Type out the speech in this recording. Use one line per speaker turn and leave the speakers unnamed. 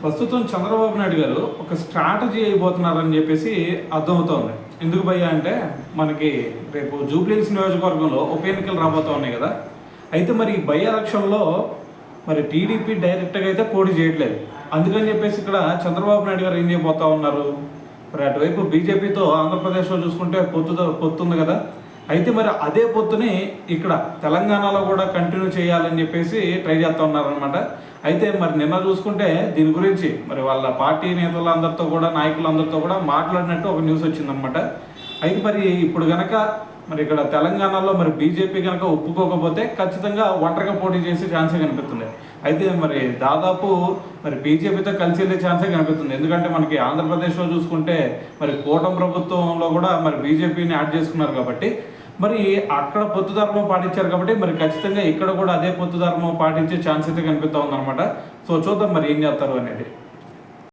ప్రస్తుతం చంద్రబాబు నాయుడు గారు ఒక స్ట్రాటజీ అయిపోతున్నారని చెప్పేసి అర్థమవుతోంది. ఎందుకు భయ్యా అంటే మనకి రేపు జూబ్లీహిల్స్ నియోజకవర్గంలో ఉప ఎన్నికలు రాబోతూ ఉన్నాయి కదా. అయితే మరి ఈ బై ఎలక్షన్లో మరి టీడీపీ డైరెక్ట్గా అయితే పోటీ చేయట్లేదు. అందుకని చెప్పేసి ఇక్కడ చంద్రబాబు నాయుడు గారు ఏం చేయబోతా ఉన్నారు, మరి అటువైపు బీజేపీతో ఆంధ్రప్రదేశ్లో చూసుకుంటే పొత్తు ఉంది కదా. అయితే మరి అదే పొత్తుని ఇక్కడ తెలంగాణలో కూడా కంటిన్యూ చేయాలని చెప్పేసి ట్రై చేస్తూ ఉన్నారనమాట. అయితే మరి నిన్న చూసుకుంటే దీని గురించి మరి వాళ్ళ పార్టీ నేతలందరితో కూడా నాయకులందరితో కూడా మాట్లాడినట్టు ఒక న్యూస్ వచ్చిందనమాట. అయితే మరి ఇప్పుడు కనుక మరి ఇక్కడ తెలంగాణలో మరి బీజేపీ కనుక ఒప్పుకోకపోతే ఖచ్చితంగా ఒంటరిగా పోటీ చేసే ఛాన్సే కనిపిస్తుంది. అయితే మరి దాదాపు మరి బీజేపీతో కలిసి వెళ్ళే ఛాన్సే కనిపిస్తుంది. ఎందుకంటే మనకి ఆంధ్రప్రదేశ్లో చూసుకుంటే మరి కూటమి ప్రభుత్వంలో కూడా మరి బీజేపీని యాడ్ చేసుకున్నారు కాబట్టి మరి అక్కడ పొత్తు ధర్మం పాటించారు కాబట్టి మరి ఖచ్చితంగా ఇక్కడ కూడా అదే పొత్తు ధర్మం పాటించే ఛాన్స్ అయితే కనిపిస్తూ ఉందన్నమాట. సో చూద్దాం మరి ఏం చేస్తారు అనేది.